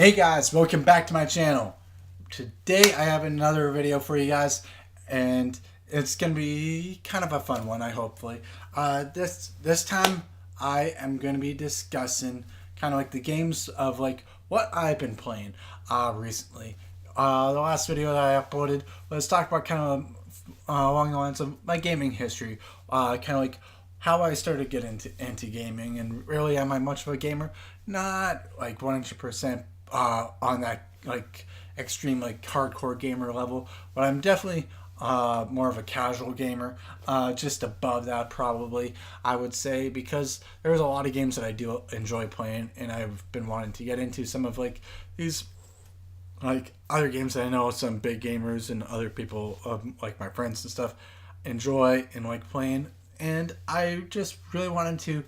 Hey guys, welcome back to my channel. Today I have another video for you guys, and it's gonna be kind of a fun one. Hopefully, this time I am gonna be discussing kind of like the games of like what I've been playing recently. The last video that I uploaded was talk about kind of along the lines of my gaming history, kind of like how I started getting into gaming, and really am I much of a gamer? Not like 100% on that like extreme like hardcore gamer level, but I'm definitely more of a casual gamer, just above that probably I would say, because there's a lot of games that I do enjoy playing, and I've been wanting to get into some of like these like other games that I know some big gamers and other people like my friends and stuff enjoy and like playing, and I just really wanted to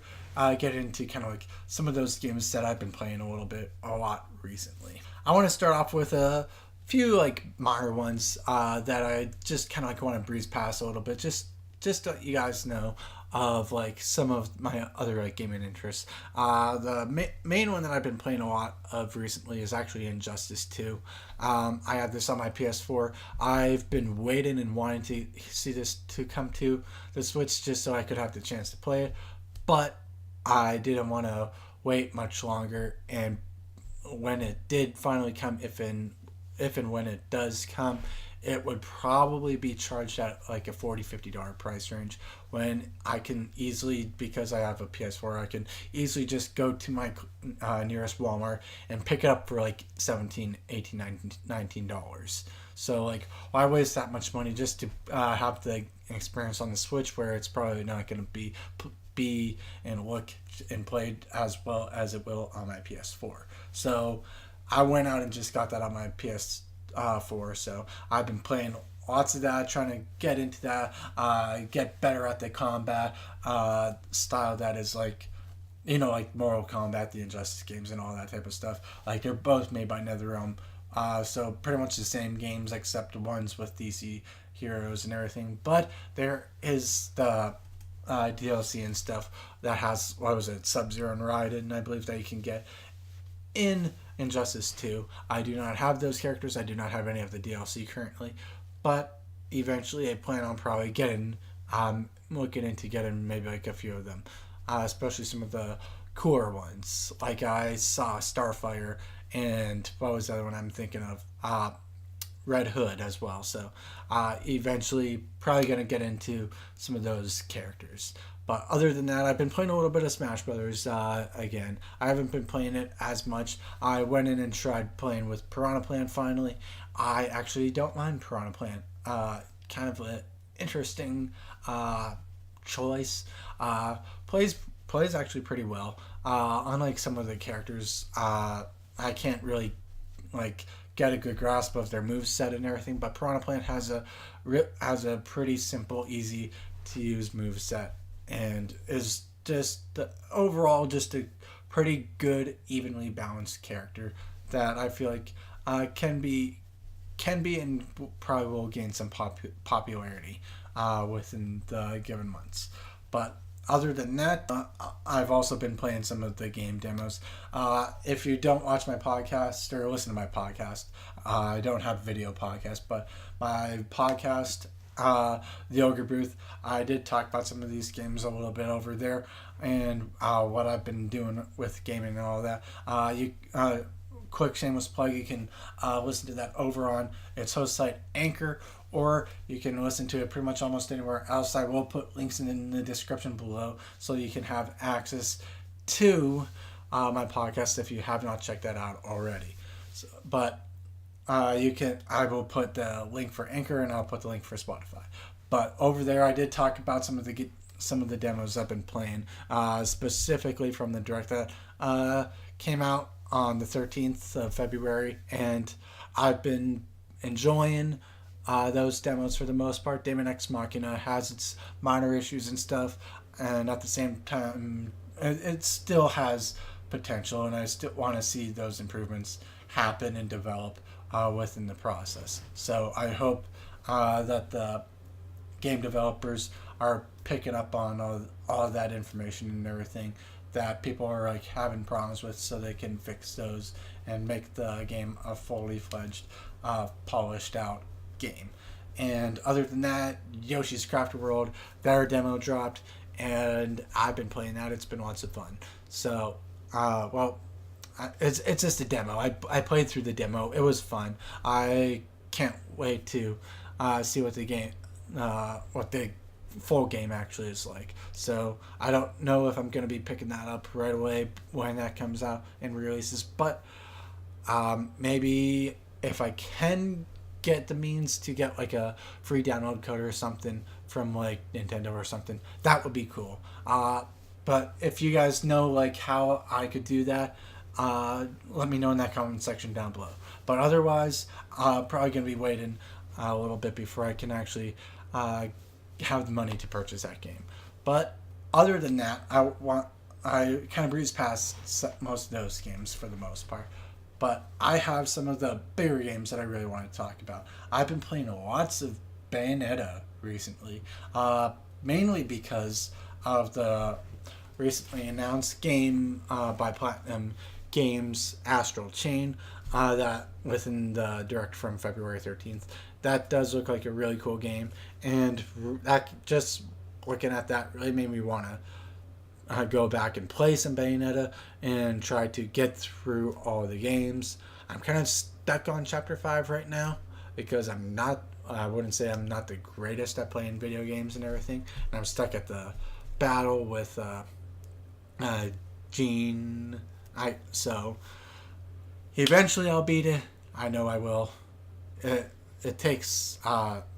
get into kind of like some of those games that I've been playing a lot recently. I want to start off with a few like minor ones that I just kind of like want to breeze past a little bit, just to let you guys know of like some of my other like gaming interests. The main one that I've been playing a lot of recently is actually Injustice 2. I have this on my PS4. I've been waiting and wanting to see this to come to the Switch just so I could have the chance to play it, but I didn't want to wait much longer. And when it did finally come, if and when it does come, it would probably be charged at like a $40-50 price range, when I can easily, because I have a PS4, I can easily just go to my nearest Walmart and pick it up for like $17, $18, $19. So like, why waste that much money just to have the experience on the Switch, where it's probably not going to be and look and played as well as it will on my PS4. So I went out and just got that on my PS4. So I've been playing lots of that, trying to get into that, get better at the combat style that is like, like Mortal Kombat, the Injustice games, and all that type of stuff. Like, they're both made by NetherRealm. So pretty much the same games, except the ones with DC heroes and everything. But there is the DLC and stuff that has, what was it, Sub-Zero and Raiden, I believe, that you can get in Injustice 2. I do not have those characters. I do not have any of the DLC currently, but eventually I plan on probably looking into getting maybe like a few of them, especially some of the cooler ones. Like, I saw Starfire, and what was the other one I'm thinking of? Red Hood as well. So eventually probably going to get into some of those characters. But other than that, I've been playing a little bit of Smash Brothers again. I haven't been playing it as much. I went in and tried playing with Piranha Plant finally. I actually don't mind Piranha Plant. Kind of an interesting choice. Plays actually pretty well. Unlike some of the characters, I can't really like get a good grasp of their move set and everything. But Piranha Plant has a pretty simple, easy to use move set, and is just overall just a pretty good, evenly balanced character that I feel like can be and probably will gain some popularity within the given months. But other than that, I've also been playing some of the game demos. If you don't watch my podcast or listen to my podcast, I don't have a video podcast, but my podcast, The Ogre Booth, I did talk about some of these games a little bit over there, and what I've been doing with gaming and all that. Quick shameless plug, you can listen to that over on its host site Anchor, or you can listen to it pretty much almost anywhere else. I will put links in the description below so you can have access to my podcast if you have not checked that out already. But I will put the link for Anchor, and I'll put the link for Spotify. But over there, I did talk about some of the demos I've been playing, specifically from the direct that came out on the 13th of February, and I've been enjoying those demos for the most part. Daemon X Machina has its minor issues and stuff, and at the same time, it still has potential, and I still want to see those improvements happen and develop within the process. So I hope that the game developers are picking up on all of that information and everything that people are like having problems with, so they can fix those and make the game a fully fledged, polished out game. And other than that, Yoshi's Crafted World, their demo dropped, and I've been playing that. It's been lots of fun. So, it's just a demo. I played through the demo. It was fun. I can't wait to see what the full game actually is like. So I don't know if I'm going to be picking that up right away when that comes out and releases, but maybe if I can get the means to get like a free download code or something from like Nintendo or something, that would be cool. But if you guys know like how I could do that, let me know in that comment section down below. But otherwise, probably going to be waiting a little bit before I can actually have the money to purchase that game. But other than that, I kind of breeze past most of those games for the most part. But I have some of the bigger games that I really want to talk about. I've been playing lots of Bayonetta recently, mainly because of the recently announced game by Platinum Games, Astral Chain, that within the direct from February 13th. That does look like a really cool game, and that just looking at that really made me want to go back and play some Bayonetta and try to get through all the games. I'm kind of stuck on Chapter 5 right now because I wouldn't say I'm not the greatest at playing video games and everything, and I'm stuck at the battle with Jean. So eventually I'll beat it. I know I will. It takes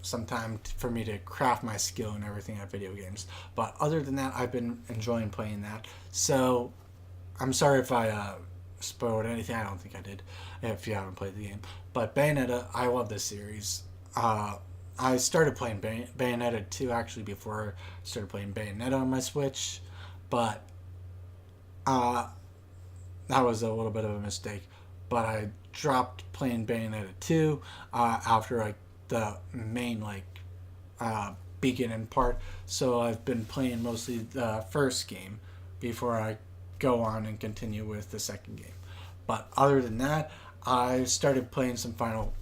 some time for me to craft my skill and everything at video games. But other than that, I've been enjoying playing that. So I'm sorry if I spoiled anything. I don't think I did if you haven't played the game. But Bayonetta, I love this series. I started playing Bayonetta 2 actually before I started playing Bayonetta on my Switch. But that was a little bit of a mistake. But I dropped playing Bayonetta 2 after like the main beginning part. So I've been playing mostly the first game before I go on and continue with the second game. But other than that, I started playing some Final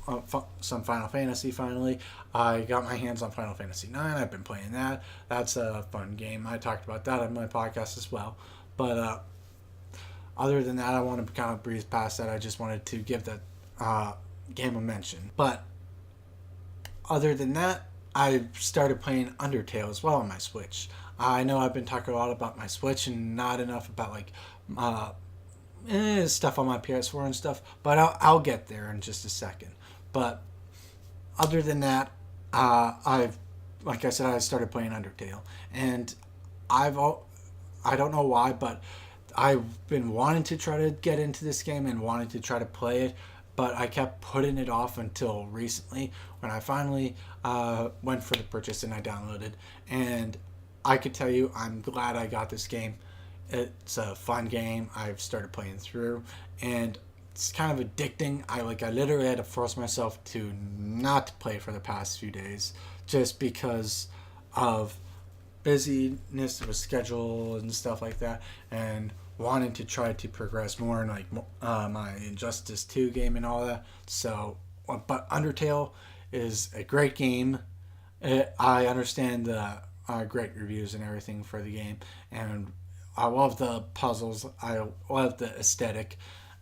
Fantasy finally. I got my hands on Final Fantasy 9. I've been playing that. That's a fun game. I talked about that on my podcast as well. But other than that, I want to kind of breeze past that. I just wanted to give that game a mention. But other than that, I started playing Undertale as well on my Switch. I know I've been talking a lot about my Switch and not enough about like stuff on my PS4 and stuff, but I'll get there in just a second. But other than that, like I said, I started playing Undertale, and I don't know why, but I've been wanting to try to get into this game and wanting to try to play it, but I kept putting it off until recently when I finally went for the purchase and I downloaded. And I could tell you, I'm glad I got this game. It's a fun game. I've started playing through, and it's kind of addicting. I literally had to force myself to not play for the past few days just because of busyness with schedule and stuff like that, and wanting to try to progress more in my Injustice 2 game and all that. So, but Undertale is a great game. I understand the great reviews and everything for the game, and I love the puzzles. I love the aesthetic.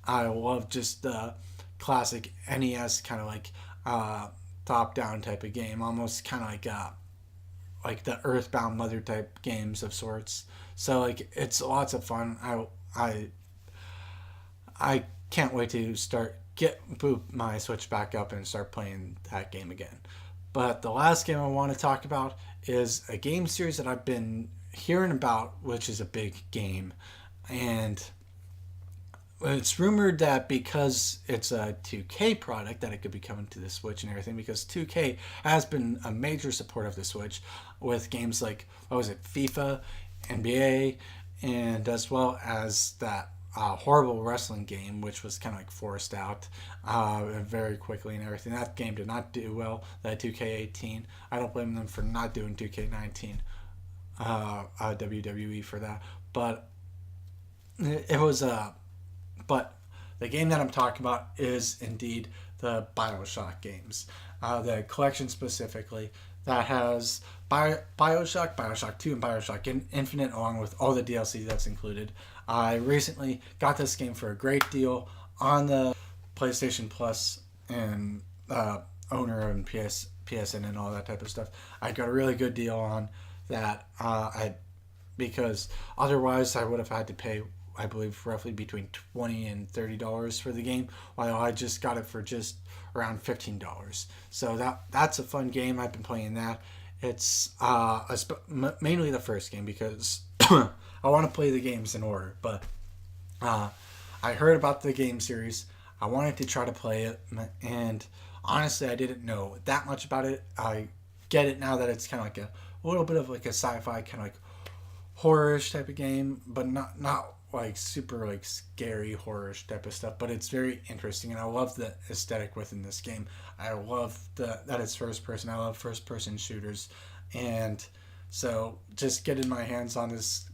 I love just the classic NES kind of top-down type of game, almost kind of like the Earthbound Mother type games of sorts. So it's lots of fun. I can't wait to boot my Switch back up and start playing that game again. But the last game I want to talk about is a game series that I've been hearing about, which is a big game, and it's rumored that because it's a 2K product that it could be coming to the Switch and everything, because 2K has been a major support of the Switch with games like, FIFA, NBA, and as well as that horrible wrestling game, which was kind of forced out very quickly and everything. That game did not do well, that 2K18. I don't blame them for not doing 2K19. WWE for that. But it was but the game that I'm talking about is indeed the BioShock games, the collection specifically that has BioShock, BioShock 2, and BioShock Infinite, along with all the DLC that's included. I recently got this game for a great deal on the PlayStation Plus and owner and PSN and all that type of stuff. I got a really good deal on that. Because otherwise I would have had to pay, I believe, roughly between $20 and $30 for the game, while I just got it for just around $15. So that's a fun game. I've been playing that. It's mainly the first game because I want to play the games in order. But I heard about the game series. I wanted to try to play it, and honestly, I didn't know that much about it. I get it now that it's kind of like a little bit of like a sci-fi kind of like horror-ish type of game, but not like super like scary horror-ish type of stuff. But it's very interesting, and I love the aesthetic within this game. I love that it's first person. I love first person shooters, and so just getting my hands on this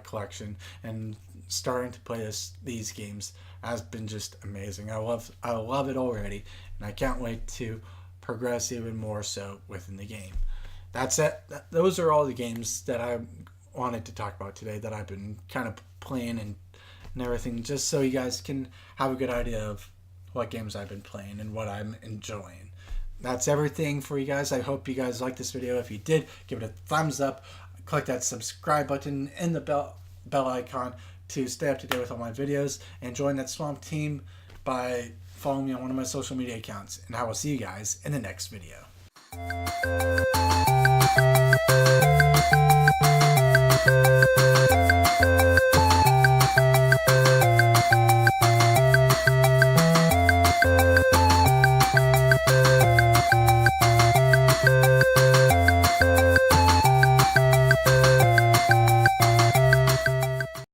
collection and starting to play these games has been just amazing. I love it already, and I can't wait to progress even more so within the game. That's it. Those are all the games that I wanted to talk about today that I've been kind of playing and everything, just so you guys can have a good idea of what games I've been playing and what I'm enjoying. That's everything for you guys. I hope you guys liked this video. If you did, give it a thumbs up. Click that subscribe button and the bell icon to stay up to date with all my videos, and join that Swamp team by following me on one of my social media accounts. And I will see you guys in the next video.